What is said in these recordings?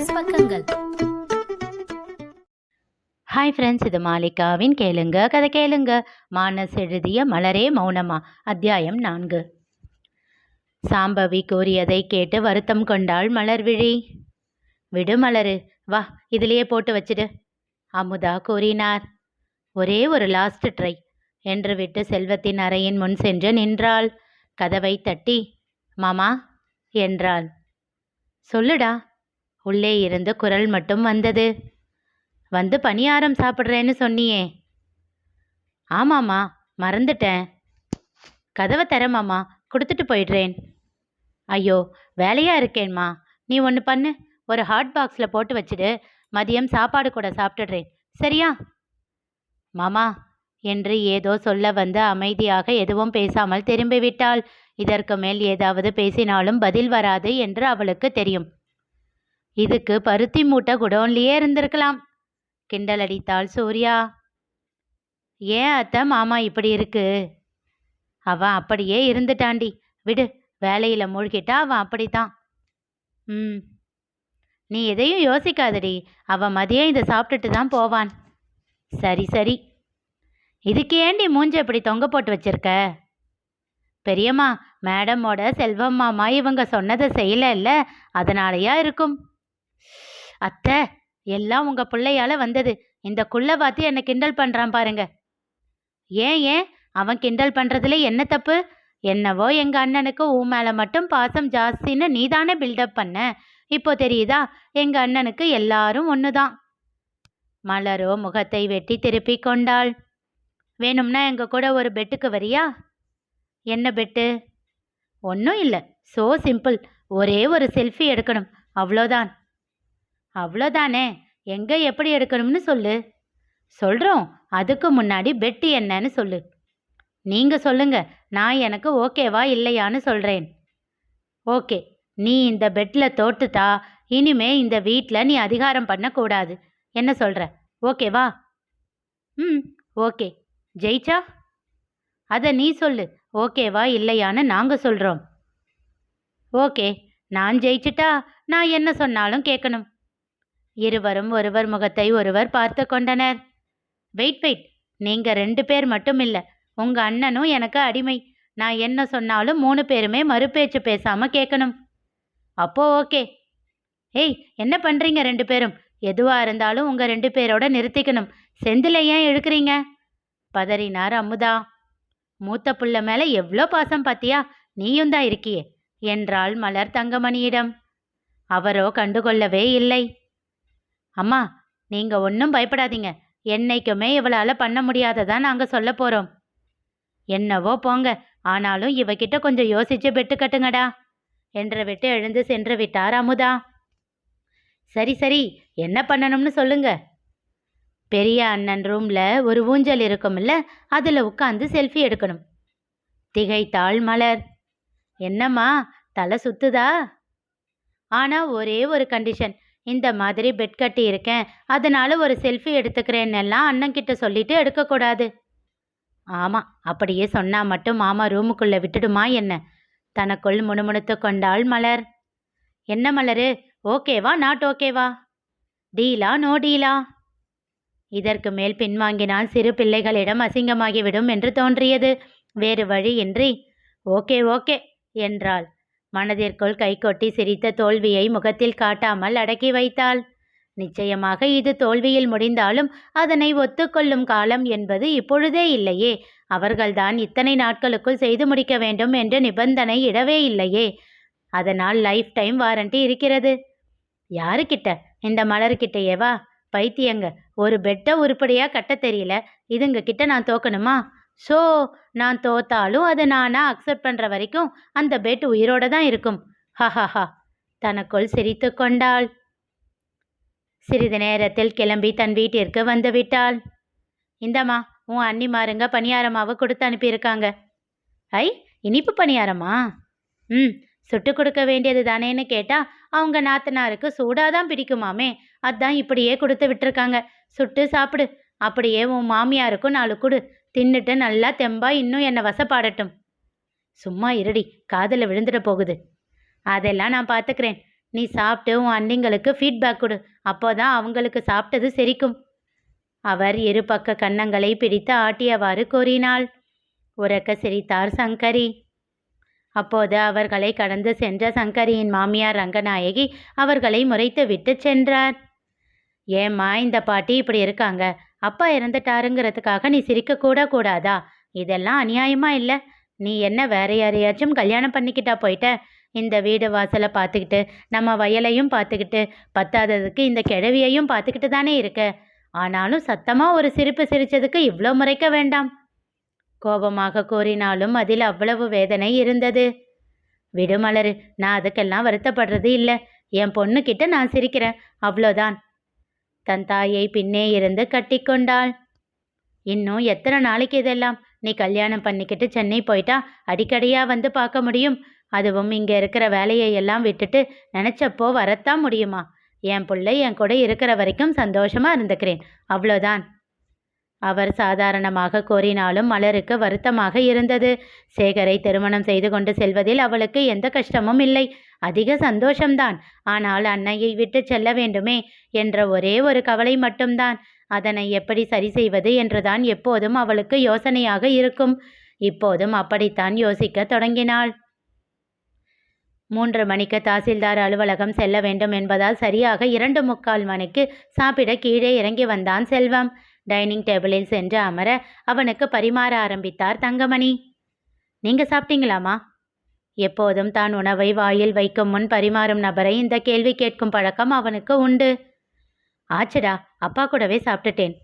மானஸ் பக்கங்கள். Hi friends, இது மாலிகாவின் கேளுங்க கதை கேளுங்க. மானஸ் எழுதிய மலரே மௌனமா, அத்தியாயம் 4. சாம்பவி கூறியதை கேட்டு வருத்தம் கொண்டாள் மலர்விழி. விடு மலரு, வா இதிலேயே போட்டு வச்சிடு, அமுதா கூறினார். ஒரே ஒரு லாஸ்ட் ட்ரை என்று விட்டு செல்வத்தின் அறையின் முன் சென்று நின்றாள். கதவை தட்டி மாமா என்றாள். சொல்லுடா. உள்ளே இருந்து குரல் மட்டும் வந்தது. வந்து பணியாரம் சாப்பிட்றேன்னு சொன்னியே. ஆமாம்மா, மறந்துட்டேன். கதவை தர மாமா, கொடுத்துட்டு போயிடுறேன். ஐயோ, வேலையாக இருக்கேன்மா. நீ ஒன்று பண்ணு, ஒரு ஹாட் பாக்ஸில் போட்டு வச்சுடு, மதியம் சாப்பாடு கூட சாப்பிட்டுடுறேன், சரியா? மாமா என்று ஏதோ சொல்ல வந்து அமைதியாக எதுவும் பேசாமல் திரும்பிவிட்டாள். இதற்கு மேல் ஏதாவது பேசினாலும் பதில் வராது என்று அவளுக்கு தெரியும். இதுக்கு பருத்தி மூட்டை குடோன்லேயே இருந்திருக்கலாம், கிண்டல் அடித்தாள் சூர்யா. ஏன் அத்தை மாமா இப்படி இருக்கு? அவன் அப்படியே இருந்துட்டாண்டி, விடு. வேலையில் மூழ்கிட்டா அவன் அப்படித்தான். நீ எதையும் யோசிக்காதடி, அவன் மதியம் இதை சாப்பிட்டுட்டு தான் போவான். சரி சரி. இதுக்கு ஏண்டி மூஞ்ச இப்படி தொங்க போட்டு வச்சிருக்க? பெரியம்மா, மேடமோட செல்வம் மாமா இவங்க சொன்னதை செய்யல இல்ல, அதனாலயா இருக்கும். அத்தை, எல்லாம் உங்க பிள்ளையால வந்தது. இந்த குள்ள பார்த்து என்னை கிண்டல் பண்றான் பாருங்க. ஏன் அவன் கிண்டல் பண்றதுல என்ன தப்பு? என்னவோ எங்க அண்ணனுக்கு உன் மேல மட்டும் பாசம் ஜாஸ்தின்னு நீதானே பில்டப் பண்ண. இப்போ தெரியுதா, எங்க அண்ணனுக்கு எல்லாரும் ஒண்ணுதான். மலரோ முகத்தை வெட்டி திருப்பி கொண்டாள். வேணும்னா எங்க கூட ஒரு பெட்டுக்கு வரியா? என்ன பெட்டு? ஒன்றும் இல்லை, சோ சிம்பிள். ஒரே ஒரு செல்ஃபி எடுக்கணும், அவ்வளோதான். அவ்வளோதானே? எங்கே எப்படி எடுக்கணும்னு சொல்லு. சொல்கிறோம், அதுக்கு முன்னாடி பெட்டு என்னன்னு சொல்லு. நீங்கள் சொல்லுங்க, நான் எனக்கு ஓகேவா இல்லையான்னு சொல்கிறேன். ஓகே, நீ இந்த பெட்டில் தோட்டுட்டா இனிமே இந்த வீட்டில் நீ அதிகாரம் பண்ணக்கூடாது. என்ன சொல்கிற? ஓகேவா? ஓகே. ஜெயிச்சா? அதை நீ சொல்லு, ஓகேவா இல்லையான்னு நாங்கள் சொல்கிறோம். ஓகே, நான் ஜெயிச்சிட்டா நான் என்ன சொன்னாலும் கேட்கணும். இருவரும் ஒருவர் முகத்தை ஒருவர் பார்த்து கொண்டனர். வெயிட், நீங்க 2 பேர் மட்டும் இல்லை, உங்க அண்ணனும் எனக்கு அடிமை. நான் என்ன சொன்னாலும் 3 பேருமே மறுபேச்சு பேசாம கேட்கணும். அப்போ ஓகே. ஏய், என்ன பண்றீங்க 2 பேரும்? எதுவா இருந்தாலும் உங்க 2 பேரோட நிறுத்திக்கணும். செந்தில ஏன் இழுக்கிறீங்க? பதறினார் அமுதா. மூத்த புள்ள மேல எவ்வளோ பாசம் பாத்தியா, நீயும் தான் இருக்கியே என்றாள் மலர் தங்கமணியிடம். அவரோ கண்டுகொள்ளவே இல்லை. அம்மா, நீங்கள் ஒன்றும் பயப்படாதீங்க. என்னைக்குமே இவளால் பண்ண முடியாததான் நாங்கள் சொல்ல போகிறோம். என்னவோ போங்க, ஆனாலும் இவகிட்ட கொஞ்சம் யோசிச்சு பெட்டு கட்டுங்கடா என்று விட்டு எழுந்து சென்று விட்டார் அமுதா. சரி, என்ன பண்ணணும்னு சொல்லுங்க. பெரிய அண்ணன் ரூமில் ஒரு ஊஞ்சல் இருக்கும்ல, அதில் உட்காந்து செல்ஃபி எடுக்கணும். திகைத்தாள் மலர். என்னம்மா, தலை சுத்துதா? ஆனால் ஒரே ஒரு கண்டிஷன், இந்த மாதிரி பெட் கட்டி இருக்கேன், அதனால ஒரு செல்ஃபி எடுத்துக்கிறேன்னெல்லாம் அண்ணன்கிட்ட சொல்லிட்டு எடுக்கக்கூடாது. ஆமாம், அப்படியே சொன்னால் மட்டும் மாமா ரூமுக்குள்ளே விட்டுடுமா என்ன? தனக்குள் முணுமுணுத்து கொண்டாள் மலர். என்ன மலரு, ஓகேவா நாட் ஓகேவா? டீலா நோ டீலா? இதற்கு மேல் பின்வாங்கினால் சிறு பிள்ளைகளிடம் அசிங்கமாகிவிடும் என்று தோன்றியது. வேறு வழியின்றி ஓகே என்றாள். மனதிற்குள் கைகொட்டி சிரித்த தோல்வியை முகத்தில் காட்டாமல் அடக்கி வைத்தாள். நிச்சயமாக இது தோல்வியில் முடிந்தாலும் அதனை ஒத்துக்கொள்ளும் காலம் என்பது இப்பொழுதே இல்லையே. அவர்கள்தான் இத்தனை நாட்களுக்குள் செய்து முடிக்க வேண்டும் என்று நிபந்தனை இடவே இல்லையே. அதனால் லைஃப் டைம் வாரண்டி இருக்கிறது. யாருக்கிட்ட? இந்த மலர்கிட்டையேவா? பைத்தியங்க, ஒரு பெட்டை உருப்படியாக கட்ட தெரியல, இதுங்க கிட்ட நான் தோக்கணுமா? ஸோ நான் தோத்தாலும் அதை நானா அக்செப்ட் பண்ணுற வரைக்கும் அந்த பெட் உயிரோடு தான் இருக்கும். ஹஹஹா, தனக்குள் சிரித்து கொண்டாள். சிறிது நேரத்தில் கிளம்பி தன் வீட்டிற்கு வந்து விட்டாள். இந்தம்மா, உன் அண்ணிமாருங்க பணியாரமாவை கொடுத்து அனுப்பியிருக்காங்க. ஐ, இனிப்பு பணியாரமா? சுட்டு கொடுக்க வேண்டியது தானேன்னு கேட்டால் அவங்க நாத்தனாருக்கு சூடாதான் பிடிக்குமாமே, அதான் இப்படியே கொடுத்து விட்டுருக்காங்க. சுட்டு சாப்பிடு. அப்படியே உன் மாமியாருக்கும் 4 கொடு, தின்னுட்டு நல்லா தெம்பா இன்னும் என்னை வசப்பாடட்டும். சும்மா இருடி, காதில் விழுந்துட போகுது. அதெல்லாம் நான் பார்த்துக்கிறேன். நீ சாப்பிட்டு உன் அண்ணிங்களுக்கு ஃபீட்பேக் கொடு. அப்போதான் அவங்களுக்கு சாப்பிட்டது செரிக்கும். அவர் இரு பக்க கன்னங்களை பிடித்து ஆட்டியவாறு கூறினாள். உரக்க சிரித்தார் சங்கரி. அப்போது அவர்களை கடந்து சென்ற சங்கரியின் மாமியார் ரங்கநாயகி அவர்களை முறைத்து விட்டு சென்றார். ஏம்மா இந்த பாட்டி இப்படி இருக்காங்க? அப்பா இறந்துட்டாருங்கிறதுக்காக நீ சிரிக்க கூடாதா? இதெல்லாம் அநியாயமா இல்லை? நீ என்ன வேற யாரையாச்சும் கல்யாணம் பண்ணிக்கிட்டா போயிட்ட? இந்த வீடு வாசலை பார்த்துக்கிட்டு நம்ம வயலையும் பார்த்துக்கிட்டு பத்தாததுக்கு இந்த கிழவியையும் பார்த்துக்கிட்டு தானே இருக்க. ஆனாலும் சத்தமாக ஒரு சிரிப்பு சிரிச்சதுக்கு இவ்வளோ முறைக்க வேண்டாம். கோபமாக கூறினாலும் அதில் அவ்வளவு வேதனை இருந்தது. விடுமலரு, நான் அதுக்கெல்லாம் வருத்தப்படுறது இல்லை. என் பொண்ணுக்கிட்ட நான் சிரிக்கிறேன், அவ்வளோதான். தன் தாயை பின்னே இருந்து கட்டி கொண்டாள். இன்னும் எத்தனை நாளைக்கு இதெல்லாம்? நீ கல்யாணம் பண்ணிக்கிட்டு சென்னை போயிட்டா அடிக்கடியாக வந்து பார்க்க முடியும்? அதுவும் இங்கே இருக்கிற வேலையை எல்லாம் விட்டுட்டு நினச்சப்போ வரத்தான் முடியுமா? என் பிள்ளை என் கூட இருக்கிற வரைக்கும் சந்தோஷமாக இருந்துக்கிறேன், அவ்வளோதான். அவர் சாதாரணமாக கூறினாலும் மலருக்கு வருத்தமாக இருந்தது. சேகரை திருமணம் செய்து கொண்டு செல்வதில் அவளுக்கு எந்த கஷ்டமும் இல்லை, அதிக சந்தோஷம்தான். ஆனால் அன்னையை விட்டு செல்ல வேண்டுமே என்ற ஒரே ஒரு கவலை மட்டும்தான். அதனை எப்படி சரி செய்வது என்றுதான் எப்போதும் அவளுக்கு யோசனையாக இருக்கும். இப்போதும் அப்படித்தான் யோசிக்க தொடங்கினாள். 3 மணிக்கு தாசில்தார் அலுவலகம் செல்ல வேண்டும் என்பதால் சரியாக 2:45 மணிக்கு சாப்பிட கீழே இறங்கி வந்தான் செல்வம். டைனிங் டேபிளில் சென்று அமர அவனுக்கு பரிமாற ஆரம்பித்தார் தங்கமணி. நீங்க சாப்பிட்டீங்களாமா? எப்போதும் தான் உணவை வாயில் வைக்கும் முன் பரிமாறும் நபரை இந்த கேள்வி கேட்கும் பழக்கம் அவனுக்கு உண்டு. ஆச்சுடா, அப்பா கூடவே சாப்பிட்டுட்டேன்.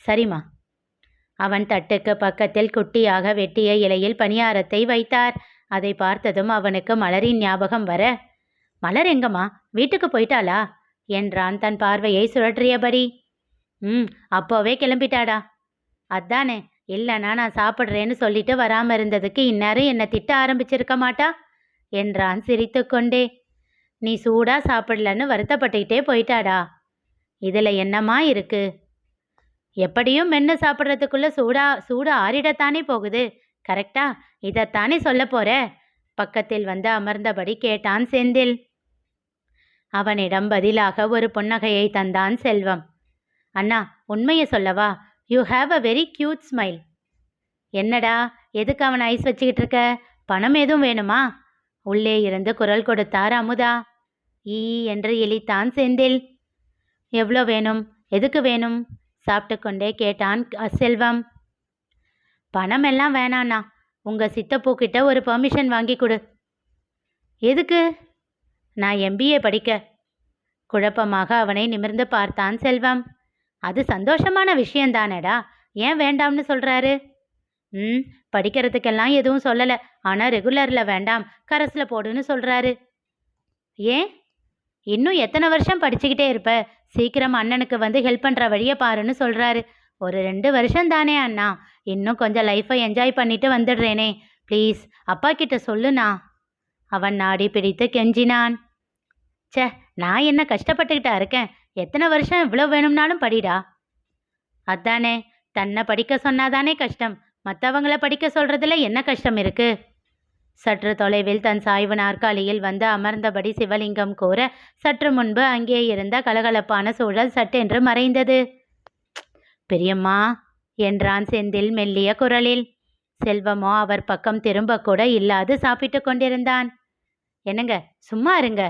சரிம்மா. அவன் தட்டுக்கு பக்கத்தில் குட்டியாக வெட்டிய இலையில் பணியாரத்தை வைத்தார். அதை பார்த்ததும் அவனுக்கு மலரின் ஞாபகம் வர, மலர் எங்கம்மா, வீட்டுக்கு போயிட்டாளா என்றான் தன் பார்வையை சுழற்றியபடி. அப்போவே கிளம்பிட்டாடா. அதானே, இல்லைனா நான் சாப்பிட்றேன்னு சொல்லிட்டு வராமல் இருந்ததுக்கு இந்நேரம் என்னை திட்ட ஆரம்பிச்சிருக்க மாட்டா என்றான் சிரித்து கொண்டே. நீ சூடா சாப்பிடலன்னு வருத்தப்பட்டுக்கிட்டே போயிட்டாடா. இதில் என்னம்மா இருக்கு? எப்படியும் மென்று சாப்பிட்றதுக்குள்ளே சூடு ஆறிடத்தானே போகுது. கரெக்டா? இதைத்தானே சொல்ல போற? பக்கத்தில் வந்து அமர்ந்தபடி கேட்டான் செந்தில். அவனிடம் பதிலாக ஒரு புன்னகையை தந்தான் செல்வம். அண்ணா, உண்மையை சொல்லவா? You have a very cute smile. என்னடா, எதுக்கு அவன் ஐஸ் வச்சுக்கிட்டு இருக்க? பணம் எதுவும் வேணுமா? உள்ளே இருந்து குரல் கொடுத்தார் அமுதா. ஈ என்று இழித்தான் செந்தில். எவ்வளோ வேணும்? எதுக்கு வேணும்? சாப்பிட்டு கொண்டே கேட்டான் செல்வம். பணம் எல்லாம் வேணாண்ணா, உங்கள் சித்தப்பூக்கிட்ட ஒரு பெர்மிஷன் வாங்கி கொடு. எதுக்கு? நான் MBA படிக்க. குழப்பமாக அவனை நிமிர்ந்து பார்த்தான் செல்வம். அது சந்தோஷமான விஷயந்தானேடா, ஏன் வேண்டாம்னு சொல்கிறாரு? படிக்கிறதுக்கெல்லாம் எதுவும் சொல்லலை, ஆனால் ரெகுலரில் வேண்டாம், கரஸில் போடுன்னு சொல்கிறாரு. ஏன்? இன்னும் எத்தனை வருஷம் படிச்சுக்கிட்டே இருப்ப? சீக்கிரம் அண்ணனுக்கு வந்து ஹெல்ப் பண்ணுற வழியை பாருன்னு சொல்கிறாரு. ஒரு 2 வருஷம் தானே அண்ணா, இன்னும் கொஞ்சம் லைஃப்பை என்ஜாய் பண்ணிட்டு வந்துடுறேனே, ப்ளீஸ் அப்பா கிட்ட சொல்லுண்ணா. அவன் நாடி பிடித்து கெஞ்சினான். சே, நான் என்ன கஷ்டப்பட்டுக்கிட்டா இருக்கேன்? எத்தனை வருஷம் இவ்வளோ வேணும்னாலும் படிடா. அதானே, தன்னை படிக்க சொன்னாதானே கஷ்டம், மற்றவங்கள படிக்க சொல்கிறதுல என்ன கஷ்டம் இருக்கு? சற்று தொலைவில் தன் சாய்வு நாற்காலியில் வந்து அமர்ந்தபடி சிவலிங்கம் கூற, சற்று முன்பு அங்கே இருந்த கலகலப்பான சூழல் சட்டென்று மறைந்தது. பெரியம்மா என்றான் செந்தில் மெல்லிய குரலில். செல்வமோ அவர் பக்கம் திரும்ப கூட இல்லாது சாப்பிட்டு கொண்டிருந்தான். என்னங்க, சும்மா இருங்க.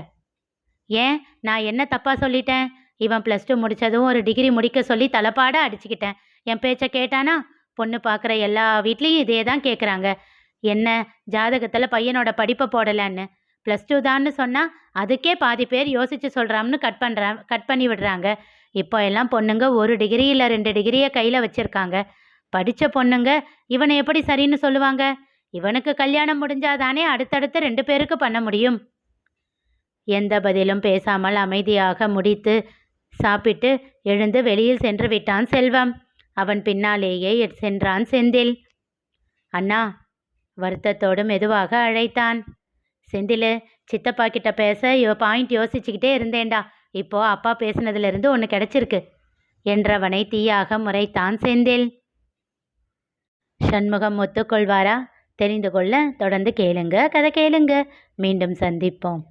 ஏன், நான் என்ன தப்பா சொல்லிட்டேன்? இவன் +2 முடித்ததும் ஒரு டிகிரி முடிக்க சொல்லி தலைப்பாட அடிச்சுக்கிட்டேன். என் பேச்சை கேட்டானா? பொண்ணு பார்க்குற எல்லா வீட்லேயும் இதே தான் கேட்குறாங்க. என்ன, ஜாதகத்தில் பையனோட படிப்பை போடலான்னு. +2 தான்னு சொன்னால் அதுக்கே பாதி பேர் யோசித்து சொல்கிறான்னு கட் பண்ணி விடுறாங்க. இப்போ எல்லாம் பொண்ணுங்க 1 டிகிரி இல்லை 2 டிகிரியை கையில் வச்சுருக்காங்க. படித்த பொண்ணுங்க இவனை எப்படி சரின்னு சொல்லுவாங்க? இவனுக்கு கல்யாணம் முடிஞ்சாதானே அடுத்தடுத்து 2 பேருக்கு பண்ண முடியும். எந்த பதிலும் பேசாமல் அமைதியாக முடித்து சாப்பிட்டு எழுந்து வெளியில் சென்று விட்டான் செல்வம். அவன் பின்னாலேயே சென்றான் செந்தில். அண்ணா, வருத்தத்தோடு மெதுவாக அழைத்தான். செந்தில், சித்தப்பா கிட்ட பேச பாயிண்ட் யோசிச்சுக்கிட்டே இருந்தேன்டா. இப்போ அப்பா பேசினதுலேருந்து ஒன்று கிடைச்சிருக்கு என்றவனை தீயாக முறைத்தான் செந்தில். சண்முகம் ஒத்துக்கொள்வாரா? தெரிந்து கொள்ள தொடர்ந்து கேளுங்க, கதை கேளுங்க. மீண்டும் சந்திப்போம்.